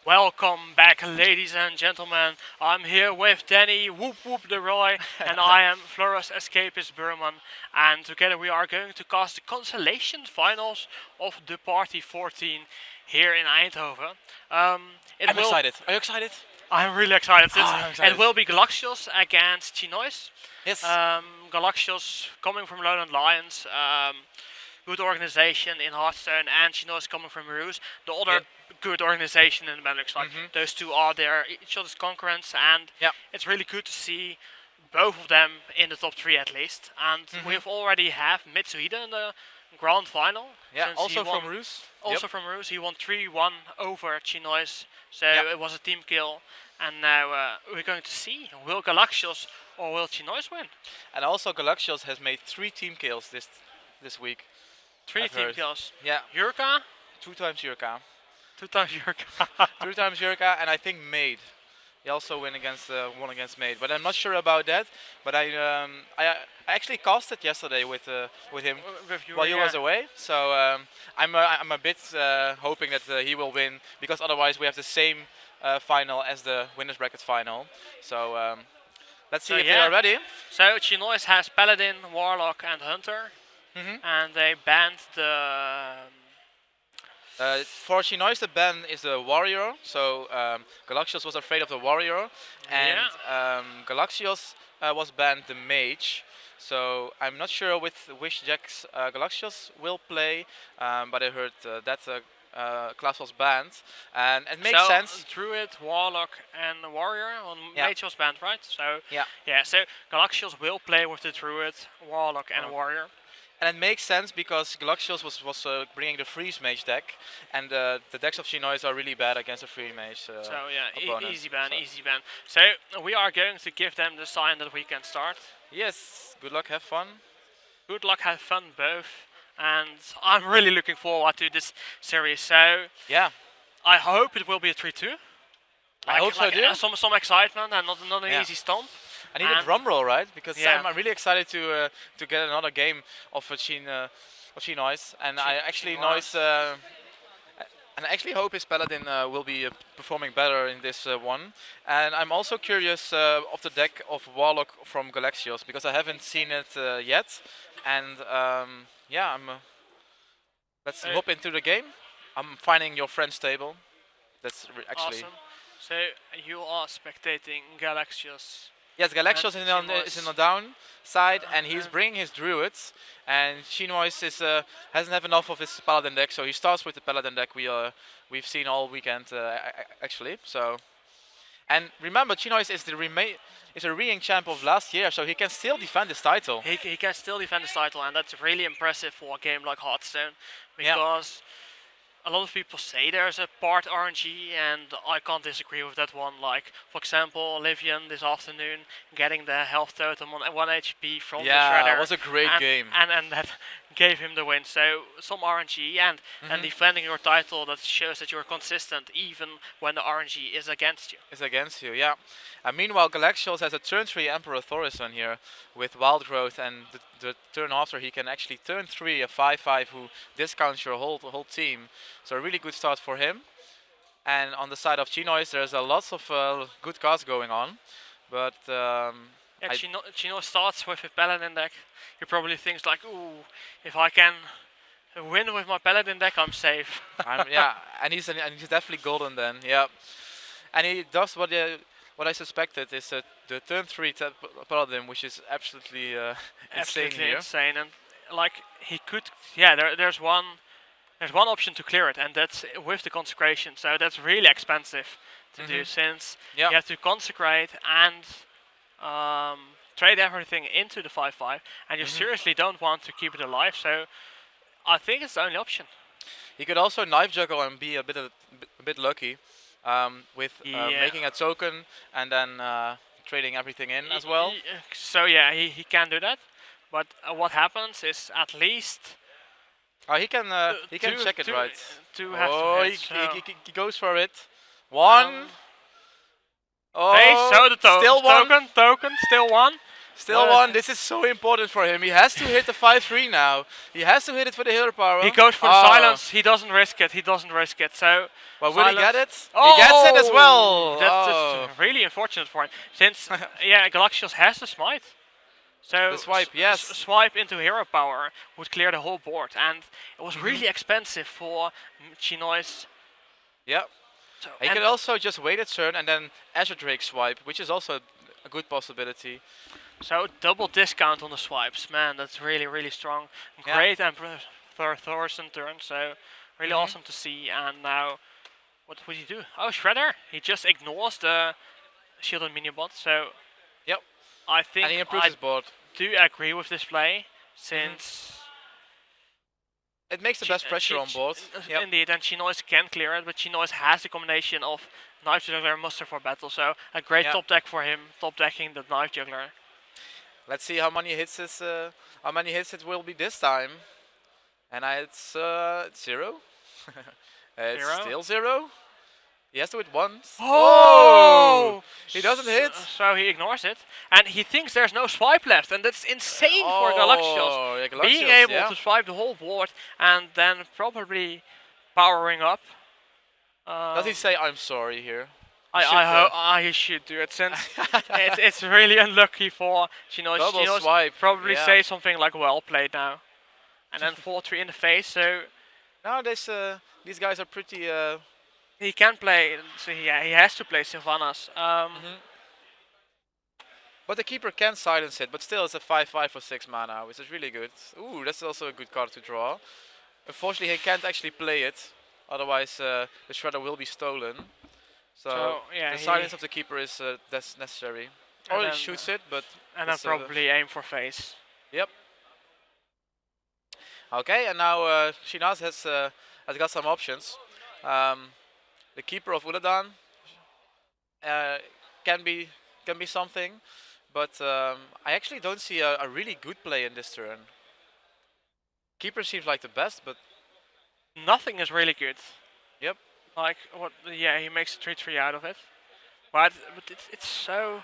Welcome back, ladies and gentlemen. I'm here with Danny Whoop Whoop the Roy, and I am Flores Escapist Burman. And together we are going to cast the consolation finals of the Party 14 here in Eindhoven. Um, it I'm will. excited. Are you excited? I'm really excited. I'm It excited. will be Galaxios against Chinoize. Yes. Galaxios coming from Lowland Lions. Good organization in Hearthstone, and Chinoize coming from Ruse. The other Yep. good organization in the Benelux. Like those two are each other's concurrents, and Yep. it's really good to see both of them in the top three at least. And we've already have Mitsuhide in the grand final. Yeah. since Also he won, from Roos. Also from Ruse, he won 3-1 over Chinoize, so Yep. it was a team kill. And now we're going to see, will Galaxios or will Chinoize win? And also Galaxios has made 3 team kills this week. Three I've team heard. kills. Yeah. Yurka, 2 times Yurka. 2 times Yurka. 3 times Yurka, and I think Maid. He also won against Maid, but I'm not sure about that. But I actually casted yesterday with him With you, while he yeah. was away. So I'm a bit hoping that he will win, because otherwise we have the same final as the winners bracket final. So let's see So if they yeah. are ready. So Chinoize has Paladin, Warlock, and Hunter, and they banned the. For Chinoize, the ban is the warrior. So Galaxios was afraid of the warrior, and Galaxios was banned the mage. So I'm not sure with which decks Galaxios will play, but I heard that class was banned, and it makes so sense. Druid, Warlock, and Warrior. On Yeah. Mage was banned, right? So Yeah. So Galaxios will play with the Druid, Warlock, and Warrior. And it makes sense because Galaxios was bringing the freeze mage deck, and the decks of Chinoize are really bad against the free mage. So yeah, opponent. easy ban, So- easy ban. So we are going to give them the sign that we can start. Yes, good luck, have fun. Good luck, have fun both, and I'm really looking forward to this series. So Yeah, I hope it will be a 3-2. I hope so too. Some excitement and not an Yeah. easy stomp. I need a And- drum roll, right? Because Yeah. I'm really excited to get another game of Chinoize, and I actually Chinoize. and I actually hope his Paladin will be performing better in this one. And I'm also curious of the deck of Warlock from Galaxios, because I haven't seen it yet. And yeah, let's hop into the game. I'm finding your friend's table. That's actually. Awesome. So you are spectating Galaxios. Yes, Galaxios And is in the down side, and he's Okay. bringing his druids. And Chinoize hasn't have enough of his paladin deck, so he starts with the paladin deck we've seen all weekend actually. So, and remember, Chinoize is a reigning champ of last year, so he can still defend his title. He can still defend his title, and that's really impressive for a game like Hearthstone, Yeah. because a lot of people say there's a part RNG, and I can't disagree with that one. Like, for example, Livian this afternoon getting the health totem on 1 HP from the Yeah, Shredder. it was a great and, game. And that gave him the win. So some RNG and defending your title, that shows that you're consistent even when the RNG is against you. Is against you, yeah. And meanwhile, Galaxios has a turn 3 Emperor Thorison here with Wild Growth, and the turn after he can actually turn 3 a 5/5 who discounts your whole team. So a really good start for him. And on the side of Chinoize, there's a lots of good cards going on, but Yeah, Chino starts with a Paladin deck. He probably thinks like, ooh, if I can win with my Paladin deck, I'm safe. yeah, and he's definitely golden then, yeah. And he does what I suspected is the turn 3 Paladin, which is absolutely insane Absolutely here. insane. And like he could, yeah, there's one option to clear it, and that's with the consecration. So that's really expensive to do, since Yeah. you have to consecrate and trade everything into the 5/5, and you seriously don't want to keep it alive. So I think it's the only option. He could also knife juggle and be a bit lucky with Yeah. making a token and then trading everything in as well. So yeah, he can do that, but what happens is at least He can two- check it two- right. two have to Oh, hit, so- he goes for it. One. Hey, so the still one. token, still one. Still But one. This is so important for him. He has to hit the 5-3 now. He has to hit it for the hero power. he goes for the silence. He doesn't risk it. He doesn't risk it. So. Well, will he get it? Oh, he gets it as well. That's really unfortunate for him. Since yeah, Galaxios has the smite. So The swipe, yes. Swipe into hero power would clear the whole board, and it was really expensive for Chinoize. Yeah. So, He could also just wait a turn and then Azure Drake swipe, which is also a good possibility. so double discount on the swipes, man. That's really strong. Yeah. Great Emperor Thorson turn. So really awesome to see. And now, what would he do? Oh, Shredder. He just ignores the shielded minion bot. So Yep. I think And he improves his board. do agree with this play, since It makes the best pressure on board. Yep. indeed, and Chinoize can clear it, but Chinoize has the combination of Knife Juggler and Muster for battle, so a great Yeah. top deck for him, top decking the Knife Juggler. Let's see how many hits it will be this time. And it's 0. It's Zero? still 0. He has to hit once. Oh! He doesn't hit. So he ignores it, and he thinks there's no swipe left, and that's insane for Galaxios. Yeah, Being Galaxios, able yeah. to swipe the whole board and then probably powering up. Does he say I'm sorry here? I should do it, since it's really unlucky for Chinoize. Double Chinoize swipe, probably yeah. say something like "well played" now, and then 4-3 in the face. So No, these guys are pretty. he can play. So he has to play Sylvanas. But the keeper can silence it, but still it's a 5/5 for 6 mana, which is really good. Ooh, that's also a good card to draw. Unfortunately, he can't actually play it, otherwise the Shredder will be stolen. So yeah, the he- silence of the keeper is that's necessary. And Or he then, shoots it, but and then that's, probably aim for face. yep. Okay, and now Shinaz has got some options. The keeper of Uladan can be something, but I actually don't see a really good play in this turn. Keeper seems like the best, but Nothing is really good. yep. Like what? Yeah, he makes a 3-3 out of it, but it's so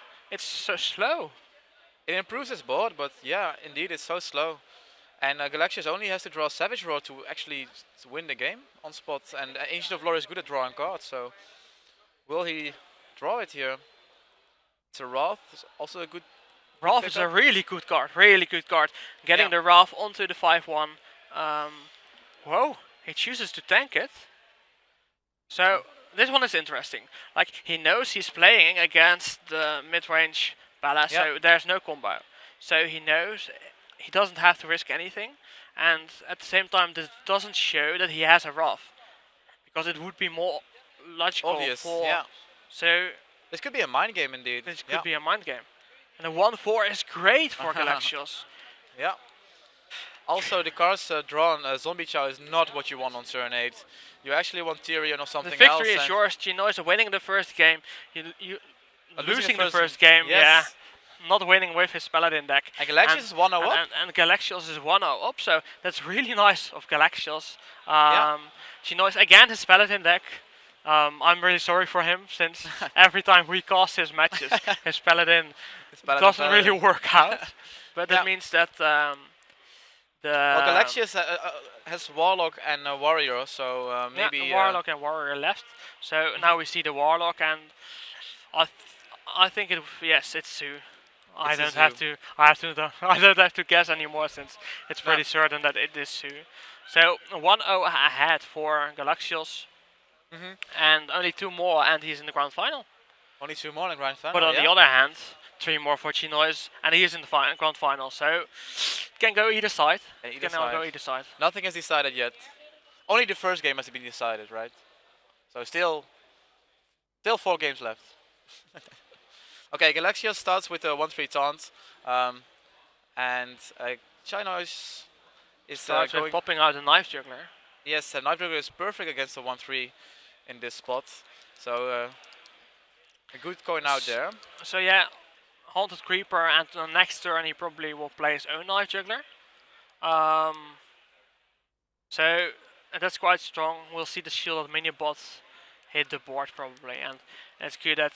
slow. It improves his board, but yeah, indeed, it's so slow. And Galaxios only has to draw Savage Roar to actually win the game on spot. And Ancient of Lore is good at drawing cards, so will he draw it here? It's a Wrath, it's also a good. Wrath is a pickup. really good card, really good card. Getting Yeah. the Wrath onto the 5-1. Whoa, he chooses to tank it. So this one is interesting. Like, he knows he's playing against the mid-range Bala, so there's no combo. So he knows he doesn't have to risk anything, and at the same time this doesn't show that he has a Wrath, because it would be more logical Obvious, for. yeah. So This could be a mind game indeed. this could be a mind game. And the 1-4 is great for Galaxios. Yeah. Also, the cards drawn, Zombie Chow is not what you want on turn 8. You actually want Tyrion or The something else. victory is and yours. Chinoize winning the first game. You losing the first- first game. yes. Yeah. Not winning with his Paladin deck. And Galaxios is 1-0 up. And Galaxios is 1-0 up. So that's really nice of Galaxios. Yeah. Chinoize again his Paladin deck. I'm really sorry for him, since every time we cast his matches, his Paladin doesn't really work out. But that Yeah. means that Well, Galaxios has Warlock and Warrior, so maybe. yeah, Warlock and Warrior left. So now we see the Warlock, and I think it's Sue. I don't have to guess anymore, since it's pretty certain that it is Sue. So 1-0 ahead for Galaxios, and only 2 more, and he's in the grand final. Only 2 more in grand final. But on yeah. the other hand, 3 more for Chinoize, and he is in the grand final. So can go either side. Either Can now side. go either side. Nothing is decided yet. Only the first game has been decided, right? So still 4 games left. Okay, Galaxios starts with a 1-3 taunt, and Chinoize is Starts with going. popping out a Knife Juggler. Yes, Knife Juggler is perfect against the 1-3 in this spot. So a good coin out there. So yeah, Haunted Creeper, and the next turn he probably will play his own Knife Juggler. So that's quite strong. We'll see the shielded mini bot hit the board probably, and it's good that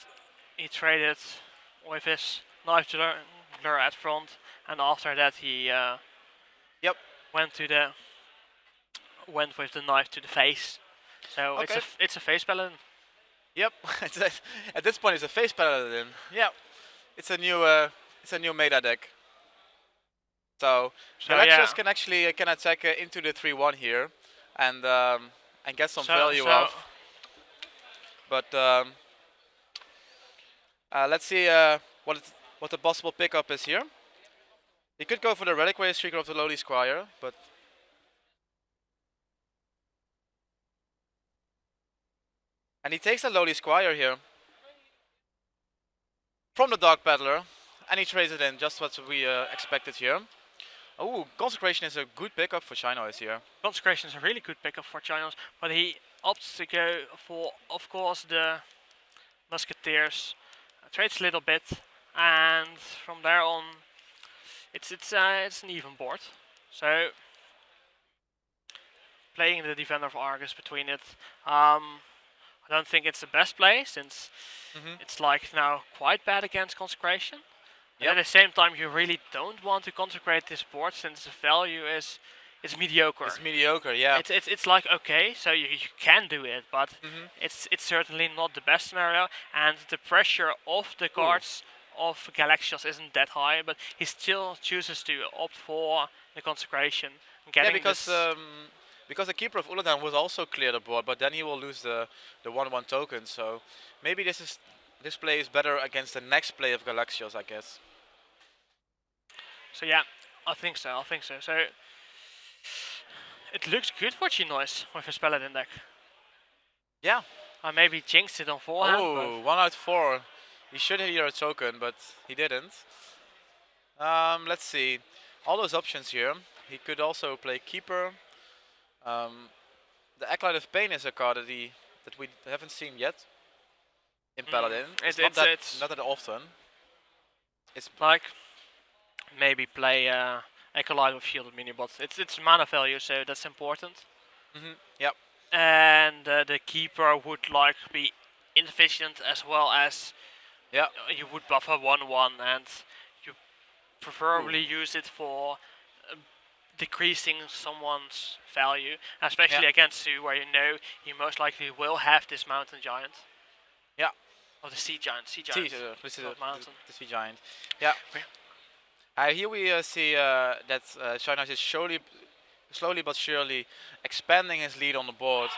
he traded with his Knife blur at front, and after that he Yep. went with the knife to the face. So Okay. it's a face paladin. Yep. At this point, it's a face paladin. Yeah. It's a new meta deck. So Galaxios can actually can attack into the 3/1 here, and get some value off. But let's see what the possible pickup is here. He could go for the Reliquary Streaker of the Lowly Squire, but and he takes the Lowly Squire here from the Dark Battler, and he trades it in, just what we expected here. Oh, Consecration is a good pickup for Chinoize here. Consecration is a really good pickup for Chinoize, but he opts to go for, of course, the Musketeers. Trades a little bit, and from there on, it's an even board. So playing the Defender of Argus between it, I don't think it's the best play, since it's like now quite bad against Consecration. Yep. At the same time, you really don't want to consecrate this board, since the value is mediocre. It's mediocre, yeah. It's like, okay, so you can do it, but it's certainly not the best scenario, and the pressure of the cards of Galaxios isn't that high, but he still chooses to opt for the consecration. Yeah, because the Keeper of Uladan will also clear the board, but then he will lose the 1/1 token. So maybe this play is better against the next play of Galaxios, I guess. So yeah, I think so. So it looks good for Chinoize with his Paladin deck. Yeah. I maybe jinxed it on forehand. Oh, 1 out of 4. He should hear a token, but he didn't. Let's see. All those options here. He could also play Keeper. The Acolyte of Pain is a card that we haven't seen yet in Paladin. It's not that often. It's like maybe play Acolyte with Shielded Minibot. It's mana value, so that's important. Yep. And the Keeper would like be inefficient, as well as you would buffer 1/1, and you preferably use it for decreasing someone's value, especially against Sue, where you know he most likely will have this Mountain Giant. Yeah. Or the Sea Giant. This is Mountain. The Sea Giant. Yeah. Here we see that Chinoize is slowly but surely expanding his lead on the board.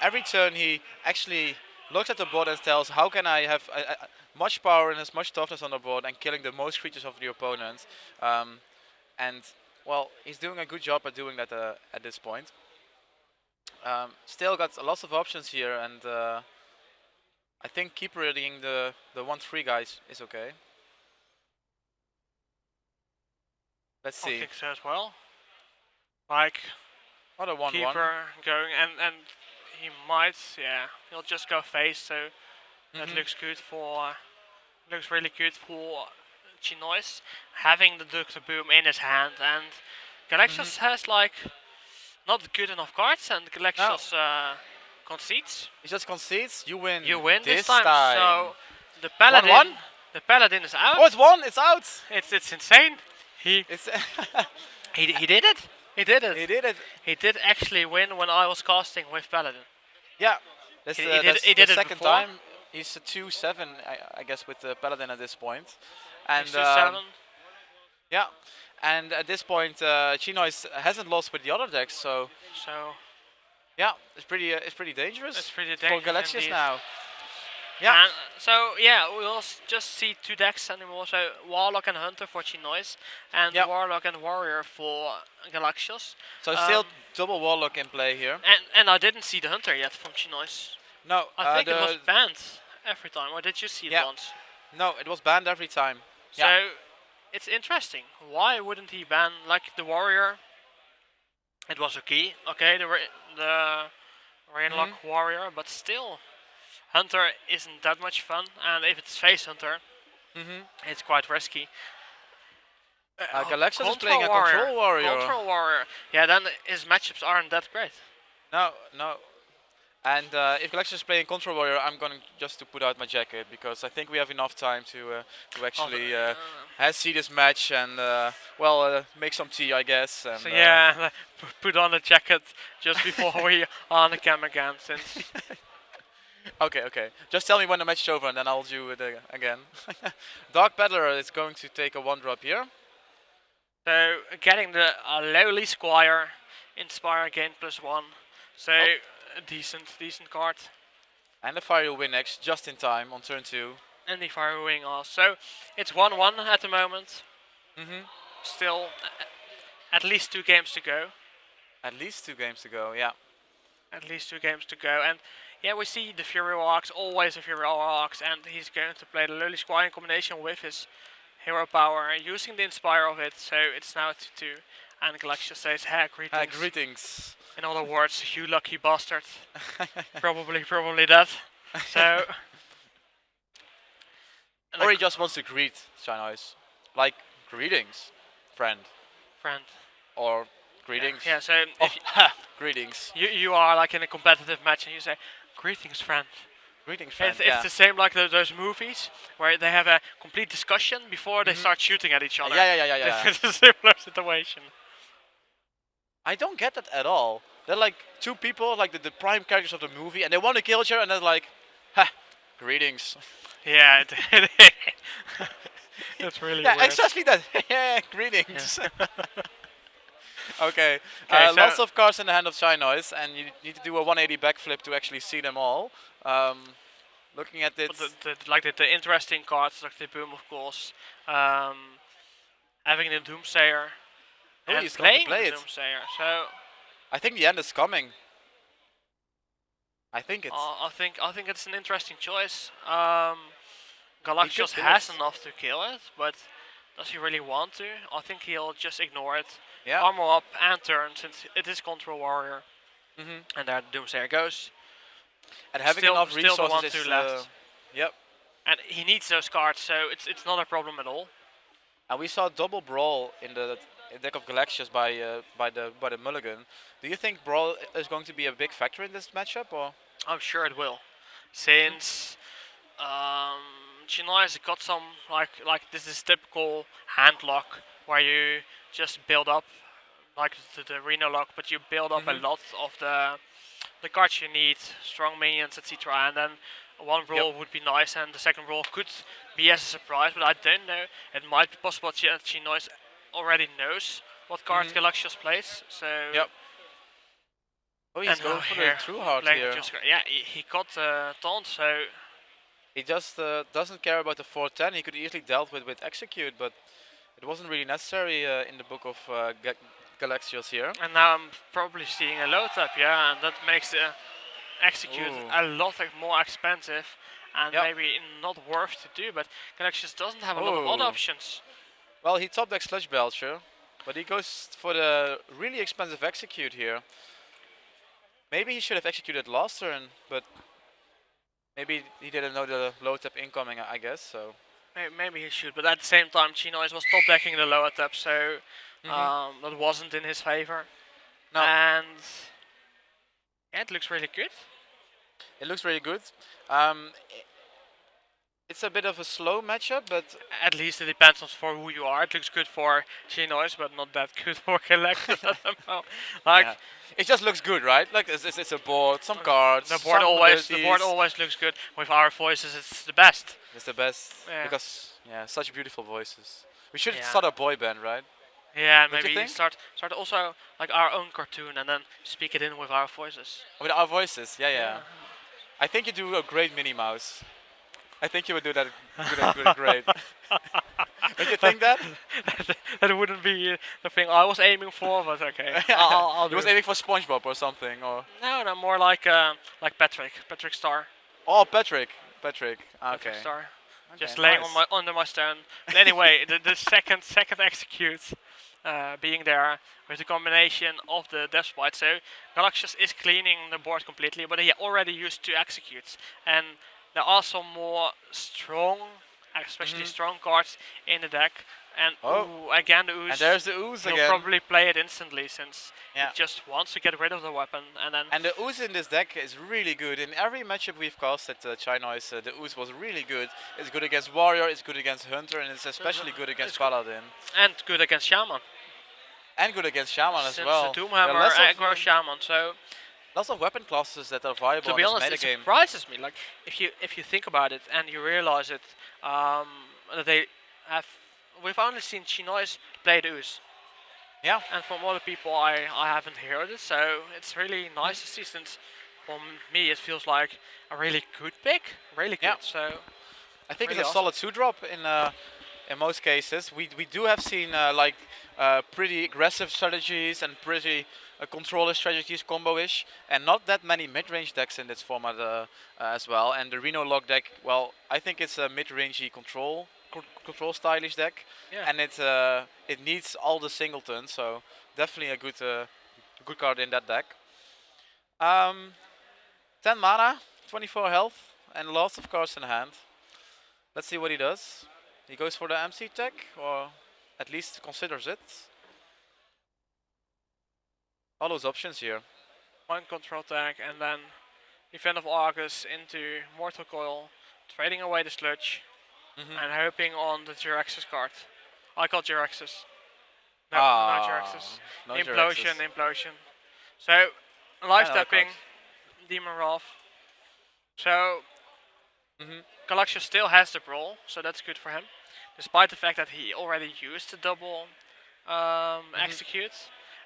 Every turn he actually looks at the board and tells, how can I have much power and as much toughness on the board and killing the most creatures of the opponent. And well, he's doing a good job at doing that at this point. Still got lots of options here, and I think Keeper reading the 1/3 guys is okay. Let's see. I think so as well. Like Another 1/1. Keeper going, and he might, he'll just go face. So that looks good for, looks really good for Chinoize, having the Doctor Boom in his hand, and Galaxios has like not good enough cards, and Galaxios concedes. He just concedes. You win. You win this time. So the Paladin, 1/1? The Paladin is out. Oh, it's 1. It's out. It's insane. He did it. He did it. He did it. He did actually win when I was casting with Paladin. Yeah. That's the second before. time. He's a 2/7, I guess, with the Paladin at this point. And 2/7. Yeah. And at this point, Chinoize hasn't lost with the other decks, so yeah, it's pretty dangerous. It's pretty dangerous for Galaxios indeed. now. Yeah. And so yeah, we'll just see 2 decks anymore. So Warlock and Hunter for Chinoize, and Warlock and Warrior for Galaxios. So still double Warlock in play here. And I didn't see the Hunter yet from Chinoize. No, I think it was banned every time. Or did you see it once? No, it was banned every time. So it's interesting. Why wouldn't he ban like the Warrior? It was okay. The Rainlock Warrior, but still, Hunter isn't that much fun. And if it's face Hunter, it's quite risky. Galaxios is playing a Control Warrior. Control Warrior. Yeah, then his matchups aren't that great. No. And if Galaxios is playing Control Warrior, I'm going just to put out my jacket because I think we have enough time to actually see this match and make some tea, I guess. And so yeah, put on the jacket just before we are on the cam again, since okay. Just tell me when the match is over and then I'll do it again. Dark Battler is going to take a 1-drop here. so getting the lowly Squire, Inspire gain +1, so a decent card. And the Fire Win X just in time on turn 2. And the Fire Wing also. It's 1-1 at the moment. Mm-hmm. Still at least 2 games to go. At least 2 games to go, yeah. At least 2 games to go. And yeah, we see the Fury Ox, always a Fury Ox, and he's going to play the lowly Squire in combination with his hero power, using the Inspire of it, so it's now 2-2. And Galaxios says, hey, greetings. Greetings. In other words, you lucky bastard. probably that. So. Or he just wants to greet Chinoize. Like, greetings, friend. Or greetings. Yeah, so greetings. You are like in a competitive match and you say, greetings, friend. Greetings, friend. It's the same like those movies where they have a complete discussion before they start shooting at each other. Yeah. It's a similar situation. I don't get that at all. They're like 2 people, like the prime characters of the movie, and they want to kill each other, and they're like, greetings. Yeah, that's really weird. Exactly that. Greetings. Yeah. Okay, so lots of cards in the hand of Chinoize, and you need to do a 180 backflip to actually see them all. Looking at it, the interesting cards, like the Boom, of course, having the Doomsayer, and he's going to play the it. Doomsayer. So I think the end is coming. I think it's. I think it's an interesting choice. He Galaxios could do has it. enough to kill it, but does he really want to? I think he'll just ignore it. Yeah. Armor up and turn, since it is Control Warrior. Mhm. And there the Doomsayer goes. And having Still- enough still the resources 1-2 is. left. Yep. And he needs those cards, so it's not a problem at all. And we saw double Brawl in the deck of Galaxios by the Mulligan. Do you think Brawl is going to be a big factor in this matchup, or? I'm sure it will, since Chinoize got some like this is typical hand lock where you just build up like the arena lock, but you build up a lot of the cards you need, strong minions, etc. And then one roll would be nice, and the second roll could be as a surprise, but I don't know. It might be possible that Chinoize already knows what cards Galaxios plays. So. Yep. Oh, he's And going now for here, the true heart playing here. yeah, he got taunt, so He just doesn't care about the 410. He could easily dealt with execute, but it wasn't really necessary in the book of Galaxios here. and now I'm probably seeing a low tap, yeah, and that makes the execute a lot more expensive and maybe not worth to do. But Galaxios doesn't have a lot of other options. Well, he top decks Sludge Belcher, but he goes for the really expensive execute here. Maybe he should have executed last turn, but maybe he didn't know the low tap incoming, I guess, so. Maybe he should, but at the same time, Chinoize was top decking the lower tap, so that wasn't in his favor. No. And yeah, it looks really good. It looks really good. It's a bit of a slow matchup, but At least it depends on for who you are. It looks good for Chinoize, but not that good for Galaxios at the moment. Like, it just looks good, right? Like it's a board, some cards. the board some always looks good. With our voices, it's the best. It's the best because such beautiful voices. We should start a boy band, right? Yeah, Don't you maybe think? start also like our own cartoon and then speak it in with our voices. With our voices, yeah. I think you do a great Minnie Mouse. I think you would do that great. Don't you think that? That wouldn't be the thing I was aiming for, but okay. I'll You do was it. aiming for SpongeBob or something, or No, more like Patrick Star. oh Patrick. Okay. Patrick Star. Okay, Just laying nice. under my stone. But anyway, the second execute being there with the combination of the Death Bite. So Galaxios is cleaning the board completely, but he already used 2 executes, and there are some more strong especially strong cards in the deck. And again the ooze. And there's the ooze He'll again. probably play it instantly since he Yeah. just wants to get rid of the weapon, and then. And the ooze in this deck is really good. In every matchup we've cast at Chinoize, the ooze was really good. It's good against warrior, it's good against hunter, and it's especially good against paladin. And good against shaman. And good against shaman as Since well. the Doomhammer aggro shaman, so. Lots of weapon classes that are viable To be in honest, this it metagame. surprises me. Like if you think about it and you realize it, that they have. We've only seen Chinoize play the ooze. Yeah. And from other people, I haven't heard it, so it's really nice to see. Since for me, it feels like a really good pick, really good. Yeah. So I think really it's a solid 2-drop in most cases. We do have seen pretty aggressive strategies and pretty controller strategies, combo-ish, and not that many mid-range decks in this format as well. And the Reno Log deck, well, I think it's a mid-rangey control stylish deck, yeah. and it needs all the singletons, so definitely a good card in that deck. 10 mana, 24 health, and lots of cards in hand. Let's see what he does. He goes for the MC tech, or at least considers it. All those options here. Mind control tag, and then Event of Argus into Mortal Coil, trading away the sludge, and hoping on the Jiraxis card. I call Jiraxis. No, not Jiraxis. No Implosion, Jiraxis. Implosion. So, life Another tapping, card. Demon Wrath. So, Galaxios still has the brawl, so that's good for him. Despite the fact that he already used the double execute,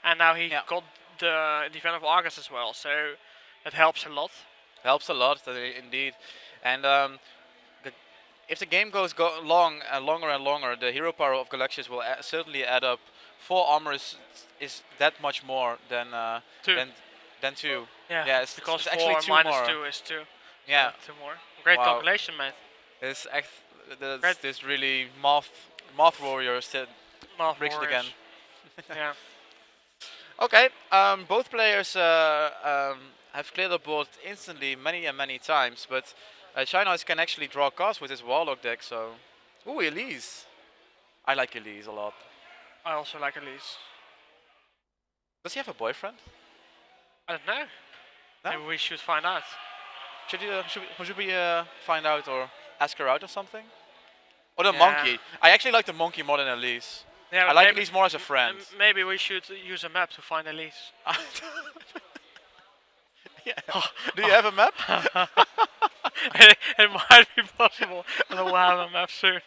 and now he got the Event of Argus as well, so that helps a lot. Helps a lot, indeed. And if the game goes longer and longer, the hero power of Galaxios will certainly add up. 4 armor is that much more than 2. Than 2. Yeah, it's because it's 4 actually 2 minus more. 2 is 2. Yeah. 2 more. Great Wow. calculation, mate. This this really math warrior said Math brings it warriors. again. Yeah. Okay, both players have cleared the board instantly many times, but Chinoize can actually draw cards with his Warlock deck, so... Ooh, Elise. I like Elise a lot. I also like Elise. Does he have a boyfriend? I don't know. No? Maybe we should find out. Should we find out or ask her out or something? Or the Yeah. monkey. I actually like the monkey more than Elise. Yeah, I but like maybe- Elise more as a friend. Maybe we should use a map to find Elise. Yeah. Do you have a map? It might be possible, and we'll have a map soon.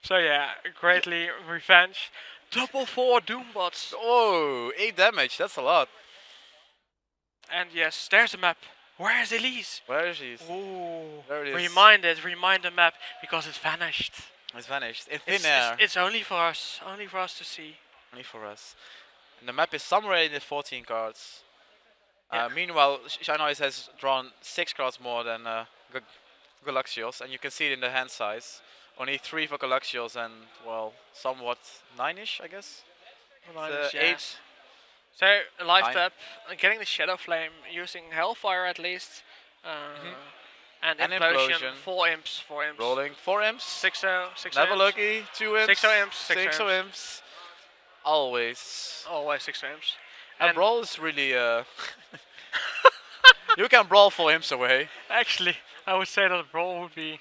So yeah, greatly revenge. Double 4 Doombots. Oh, 8 damage, that's a lot. And yes, there's a map. Where is Elise? Where is she? Ooh. There it is. Remind the map because it's vanished. It's vanished. In thin air. It's only for us to see. Only for us. And the map is somewhere in the 14 cards. Yeah. Meanwhile, Chinoize has drawn 6 cards more than Galaxios, and you can see it in the hand size. Only 3 for Galaxios and, well, somewhat 9-ish, I guess. Yes. 8. So, life Fine. tap, getting the Shadow Flame, using Hellfire at least. And And Implosion, Implosion. 4 imps, 4 imps. Rolling 4 imps. 6-0, 6 Never imps. lucky. 2 imps. 6 imps, 6 imps. Always. Always 6 imps. A And brawl is really... you can brawl 4 imps away. actually, I would say that Brawl would be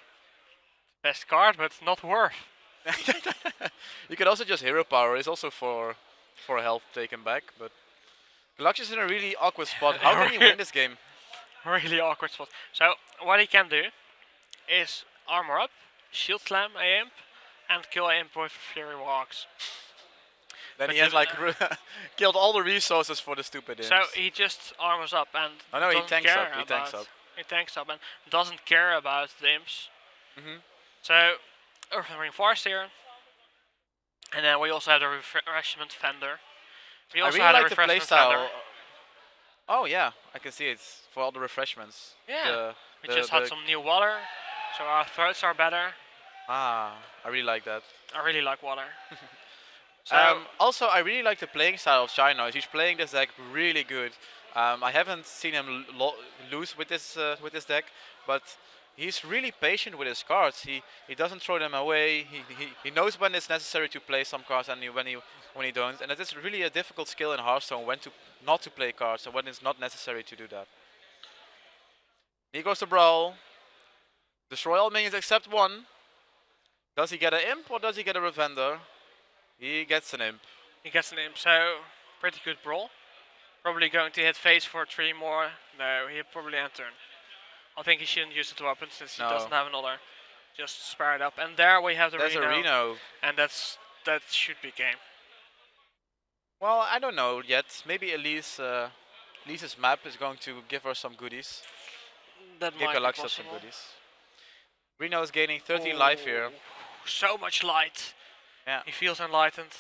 best card, but not worth. You can also just hero power. It's also for health taken back, but Galaxios is in a really awkward spot. How can he win this game? Really awkward spot. So, what he can do is armor up, shield slam a imp, and kill a imp with Fury Walks. Then But he has you- like killed all the resources for the stupid imps. So he just armors up and Oh no, he doesn't tanks care up. He about tanks up. He tanks up and doesn't care about the imps. Mhm. So, Earth Ring Forest here. And then we also have the Refreshment Fender. We I also really have like the the Refreshment playstyle. Fender. Oh yeah, I can see it for all the refreshments. Yeah. We The- just had the- some new water, so our throats are better. I really like that. I really like water. So, Also, I really like the playing style of Chinoize. He's playing this deck really good. I haven't seen him lose with this deck, but he's really patient with his cards. He doesn't throw them away. He knows when it's necessary to play some cards and when he don't. And it is really a difficult skill in Hearthstone when to not to play cards and when it's not necessary to do that. Here goes the Brawl. Destroy all minions except one. Does he get an Imp or does he get a Revender? He gets an Imp. He gets an Imp, so pretty good Brawl. Probably going to hit face for 3 more. No, he'll probably end turn. I think he shouldn't use the weapon since he doesn't have another. Just spare it up. And there we have the There's Reno. a Reno. And that should be game. Well, I don't know yet. Maybe Elise's map is going to give her some goodies. That Give might be Galaxios some possible. goodies. Reno is gaining 13 life here. So much light. Yeah. He feels enlightened.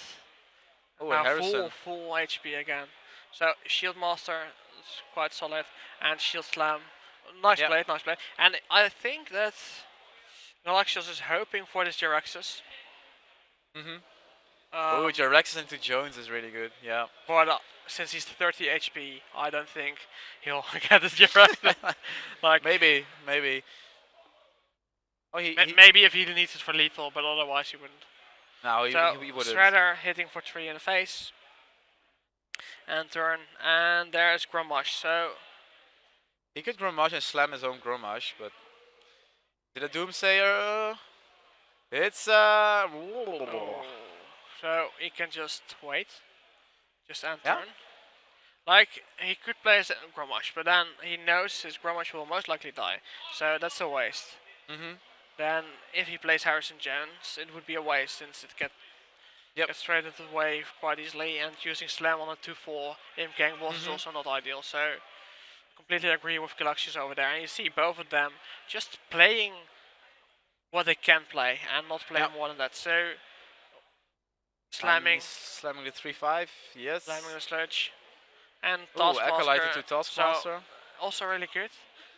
Oh, Now Harrison. full HP again. So Shield Master is quite solid, and Shield Slam, nice play, nice play. And I think that Galaxios is hoping for this Jiraxis. Oh, Jiraxis into Jones is really good. Yeah. But since he's 30 HP, I don't think he'll get this Jiraxis. Like maybe. Oh, maybe if he needs it for lethal, but otherwise he wouldn't. No, So he wouldn't. Shredder hitting for 3 in the face. And turn, and there's Grommash. So he could Grommash and slam his own Grommash, but did a Doomsayer? It's so he can just wait, just end turn. Like he could play his Grommash, but then he knows his Grommash will most likely die. So that's a waste. Then if he plays Harrison Jones, it would be a waste since it gets straight into the wave quite easily, and using Slam on a 2/4 Imp Gang boss is also not ideal. So completely agree with Galaxios over there. And you see both of them just playing what they can play and not playing more than that. So slamming the 3/5, yes. Slamming the Sludge. And Acolyte into Taskmaster. So also really good.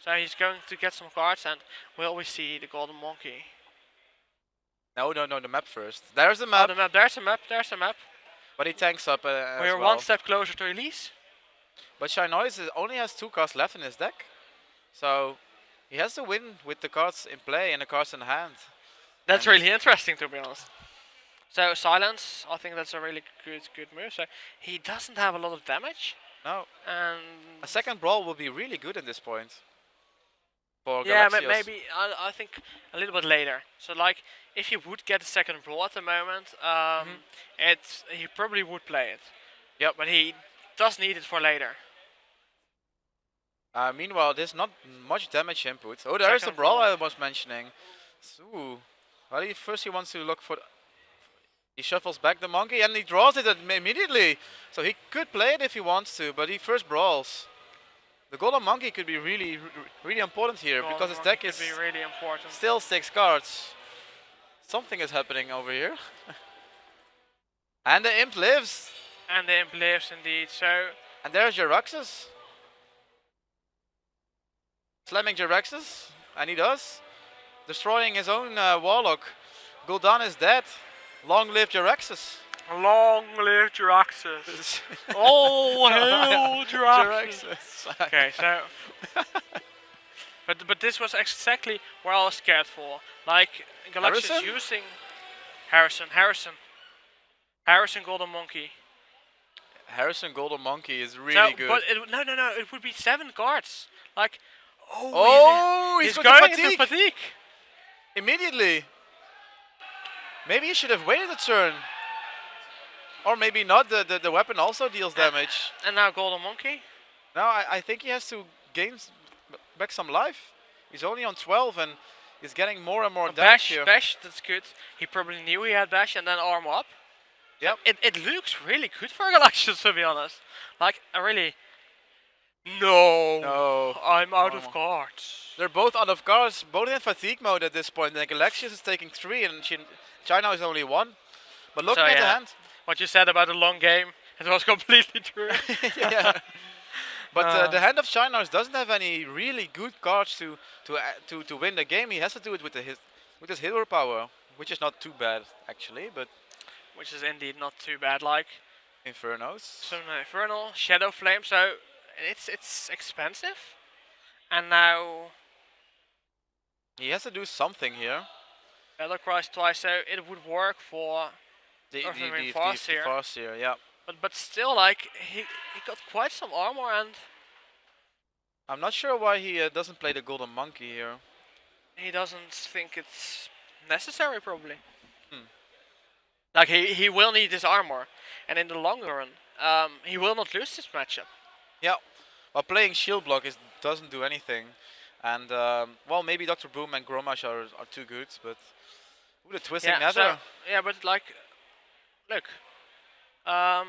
So he's going to get some cards, and will we see the Golden Monkey? No, the map first. There's the map. Oh, the map. There's a map. But he tanks up We're one step closer to release. But Chinoize only has 2 cards left in his deck. So he has to win with the cards in play and the cards in hand. That's really interesting, to be honest. So Silence, I think that's a really good move. So he doesn't have a lot of damage. No. And a second Brawl will be really good at this point. For yeah, Galaxios. maybe I think a little bit later. So like, if he would get a second Brawl at the moment, he probably would play it. Yep. But he does need it for later. Meanwhile, there's not much damage input. Oh, there's the Brawl I was mentioning. Ooh. Well, first he wants to look for... He shuffles back the monkey and he draws it immediately. So he could play it if he wants to, but he first brawls. The Golden Monkey could be really important here because his deck is really important. Still 6 cards. Something is happening over here. And the Imp lives. And the Imp lives indeed, so... And there's Jiraxis. Slamming Jiraxis, and he does. Destroying his own Warlock. Gul'dan is dead. Long live Jiraxis. Long live Jiraxis. Oh, hail Jiraxis. Okay, so... but this was exactly what I was scared for. Like, Galaxios using... Harrison Golden Monkey. Harrison Golden Monkey is really good. But no, it would be 7 cards. Like, he's going into fatigue. Immediately. Maybe he should have waited a turn. Or maybe not, the weapon also deals damage. And now Golden Monkey? No, I think he has to gain back some life. He's only on 12 and he's getting more and more damage here. Bash, that's good. He probably knew he had Bash and then arm up. Yep. It looks really good for Galaxios, to be honest. Like, I really... No, I'm out of cards. They're both out of cards, both in fatigue mode at this point. And Galaxios is taking 3 and China is only 1. But looking at the hand... What you said about a long game, it was completely true. Yeah. But the hand of Chinoize doesn't have any really good cards to win the game. He has to do it with his hero power, which is not too bad actually, but which is indeed not too bad. Like Infernos. So Infernal, Shadow Flame. So it's expensive, and now He has to do something here. Battle Cries twice, so it would work for The Earthling the Farseer. Farseer, yeah. But still, like he got quite some armor, and I'm not sure why he doesn't play the Golden Monkey here. he doesn't think it's necessary, probably. Hmm. Like he will need his armor, and in the long run, he will not lose this matchup. Yeah, well, playing shield block doesn't do anything, and well, maybe Dr. Boom and Gromash are too good, but ooh, the twisting Yeah, nether. yeah, but like, look, um,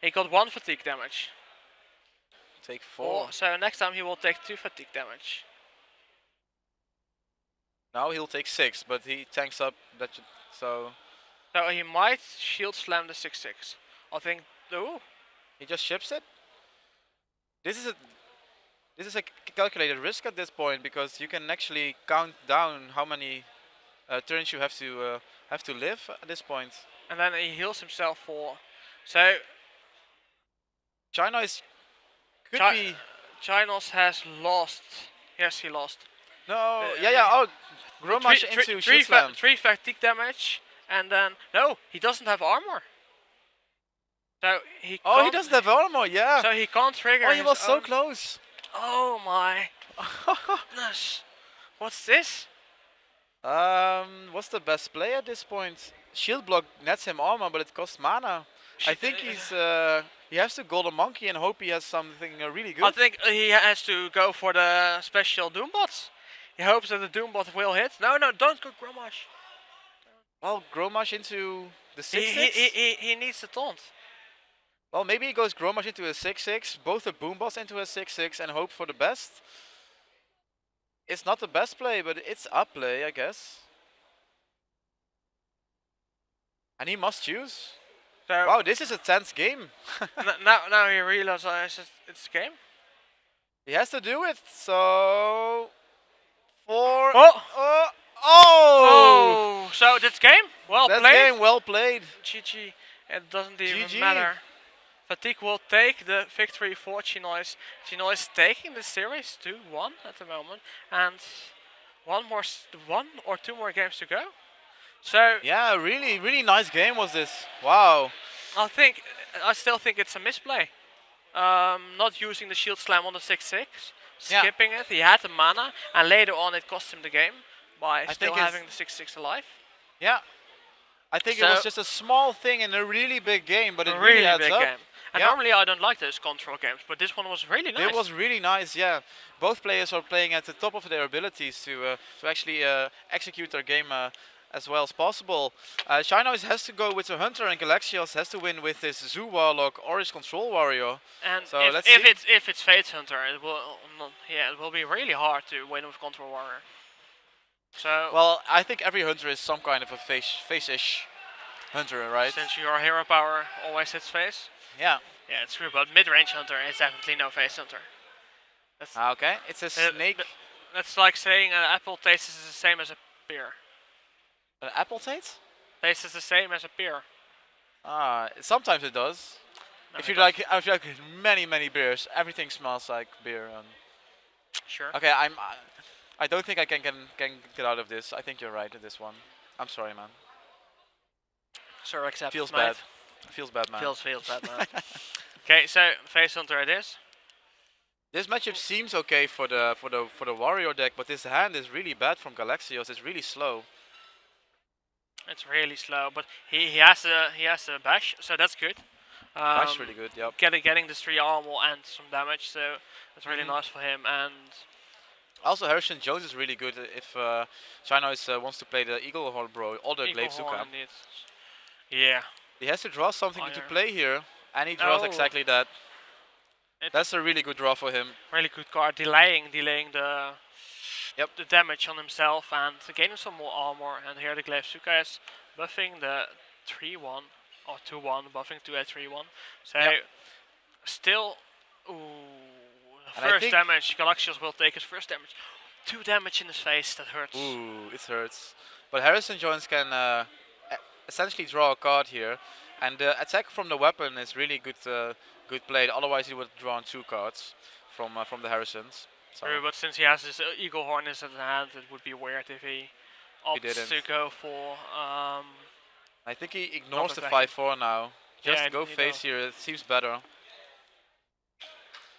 he got 1 fatigue damage. Take 4. So next time he will take 2 fatigue damage. Now he'll take 6, but he tanks up that. So he might shield slam the 6/6. I think. Ooh. he just ships it. This is a calculated risk at this point because you can actually count down how many turns you have to live at this point. And then he heals himself for. So Chinoize could be. Chinoize has lost. Yes, he lost. No, yeah. Oh, Gromash into shield slam. 3 fatigue damage, and then no, he doesn't have armor. So he. Oh, he doesn't have armor. Yeah. So he can't trigger. Oh, he was so own. close. Oh my goodness! What's this? What's the best play at this point? Shield block nets him armor, but it costs mana. I think he has to Golden Monkey and hope he has something really good. I think he has to go for the special Doombots. He hopes that the Doombot will hit. No, don't go Gromash. Well, Gromash into the 6/6. He needs the taunt. Well, maybe he goes Gromash into a 6/6, both the Boombots into a 6/6, and hope for the best. It's not the best play, but it's a play, I guess. And he must choose. So wow, this is a tense game. now he realizes it's a game. He has to do it, so... 4... Oh! Oh! So that's game? Well That's played. game well played. GG. It doesn't even GG. matter. Fatigue will take the victory for Chinoize. Chinoize taking the series 2-1 at the moment, and one or two more games to go. So Yeah, really nice game was this. Wow. I still think it's a misplay. Not using the shield slam on the 6/6, skipping it. He had the mana, and later on it cost him the game by still having the 6/6 alive. Yeah. I think it was just a small thing in a really big game, but it really adds big up. game. And normally I don't like those control games, but this one was really nice. It was really nice, yeah. Both players are playing at the top of their abilities to actually execute their game as well as possible. Chinoize has to go with the Hunter, and Galaxios has to win with his Zoo Warlock or his Control Warrior. And so if it's Fate Hunter, it will be really hard to win with Control Warrior. So well, I think every Hunter is some kind of a face-ish Hunter, right? Since your hero power always hits face. Yeah. Yeah, it's true, but mid-range Hunter is definitely no face Hunter. That's okay, it's a snake. That's like saying an apple tastes the same as a pear. An apple tastes? Tastes the same as a pear. Sometimes it does. No, if you like many beers, everything smells like beer. Sure. Okay, I don't think I can get out of this. I think you're right in this one. I'm sorry, man. Sure, accept. Feels bad. Feels bad, man. Feels bad, man. Okay, so face Hunter it is. This matchup seems okay for the warrior deck, but this hand is really bad from Galaxios. It's really slow. It's really slow, but he has a bash, so that's good. Bash really good, yep. Getting this 3 armor and some damage, so that's really nice for him. And also, Harrison Jones is really good if Chinoize wants to play the Eagle Horn Bro or the Glaive Zuka. Yeah. He has to draw something to play here, and he draws exactly that. That's a really good draw for him. Really good card, delaying the damage on himself and gaining some more armor. And here the Glaive Zuka is buffing the 3-1 or 2-1, buffing to a 3-1. So still, first damage. Galaxios will take his first damage. 2 damage in his face. That hurts. Ooh, it hurts. But Harrison Jones can essentially draw a card here, and the attack from the weapon is really good. Good played. Otherwise, he would have drawn 2 cards from the Harrisons. So True, but since he has his Eagle Horn in his hand, it would be weird if he opts didn't. to go for. I think he ignores the attacking. 5-4 now. Just Yeah, go he face does. here. It seems better.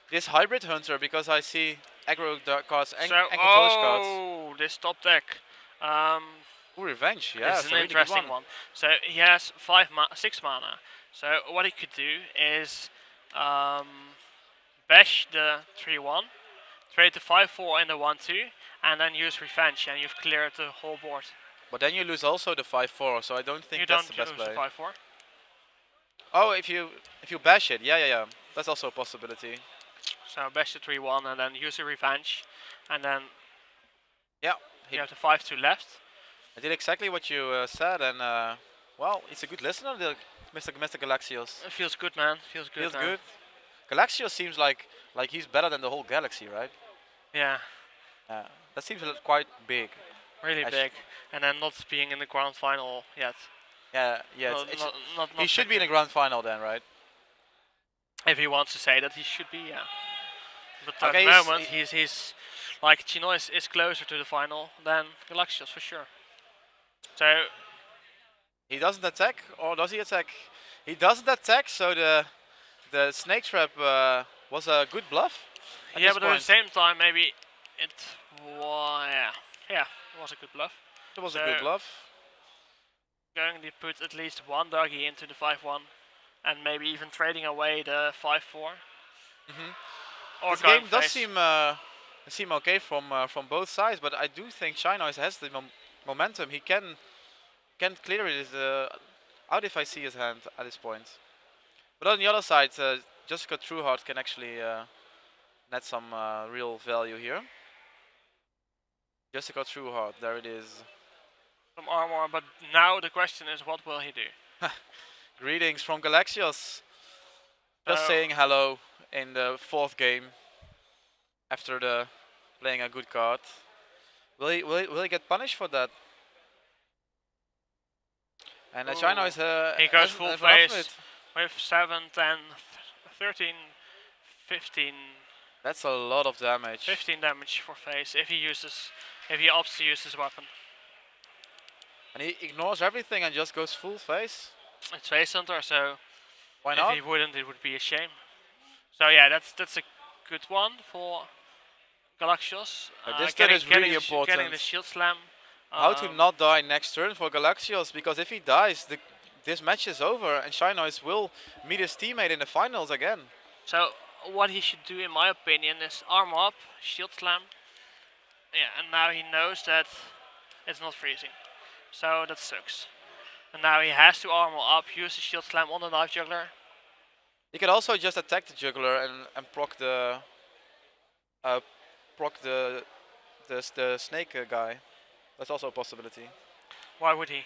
This hybrid hunter, because I see aggro cards and controller's cards. Oh, this top deck. Ooh, revenge. Yeah, This is it's an a really good interesting one. So he has 6 mana. So what he could do is bash the 3-1, trade the 5-4 in the 1-2, and then use revenge, and you've cleared the whole board. But then you lose also the 5-4, so I don't think You that's don't the best lose play. the 5-4. Oh, if you bash it, yeah. That's also a possibility. So bash the 3-1 and then use the revenge, and then Yeah, you have the 5-2 left. I did exactly what you said, and well, it's a good listener, the Mr. Galaxios. It feels good, man. Feels good. Feels man. good. Galaxios seems like he's better than the whole galaxy, right? Yeah, That seems quite big. really big. And then not being in the grand final yet. Yeah. No, It's not he should be in the technically. grand final then, right? If he wants to say that he should be, yeah. But at Okay, the he's- moment, he's like Chinoize is closer to the final than Galaxios for sure. So He doesn't attack, or does he attack? He doesn't attack, so the snake trap was a good bluff. At yeah, this but at point. the same time, maybe it was yeah, it was a good bluff. It was a So- good bluff. Going to put at least one doggy into the 5-1, and maybe even trading away the 5-4. Or This going game does face. seem okay from both sides, but I do think Chinoize has the momentum. He can clear it out if I see his hand at this point. But on the other side, Jessica Trueheart can actually net some real value here. Jessica Trueheart, there it is. Some armor, but now the question is, what will he do? Greetings from Galaxios. Just saying hello in the 4th game after the playing a good card. Will he get punished for that? And China is He goes hasn't full have enough of face. it. With 7, 10, 13, 15, That's a lot of damage. 15 damage for face if he opts to use his weapon. And he ignores everything and just goes full face. It's face hunter, so Why if not? he wouldn't, it would be a shame. So yeah, that's a good one for Galaxios. This turn is really Getting important. the shield slam. How to not die next turn for Galaxios, because if he dies, this match is over and Chinoize will meet his teammate in the finals again. So what he should do, in my opinion, is arm up, shield slam. Yeah, and now he knows that it's not freezing. So that sucks. And now he has to armor up, use the shield slam on the knife juggler. He could also just attack the juggler and proc the snake guy. That's also a possibility. Why would he?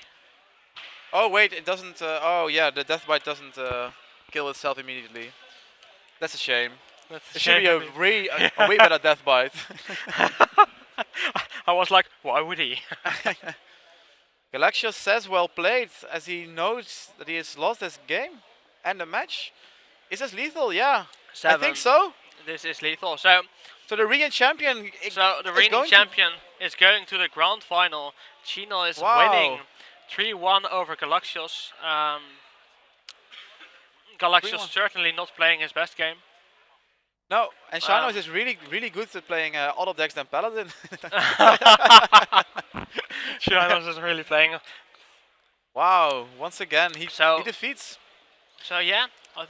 Oh wait, it doesn't. Oh yeah, the death bite doesn't kill itself immediately. That's a shame. That's It should be a way better death bite. I was like, why would he? Galaxios says well played, as he knows that he has lost this game and the match. Is this lethal? Yeah, I think so. This is lethal. So So the reigning champion. the reigning champion is going to the grand final. Chino is winning 3-1 over Galaxios. Galaxios 3-1. certainly not playing his best game. No, and Chinoize is really good at playing other decks than Paladin. Chino is really playing. Wow, once again he So- defeats. So yeah, I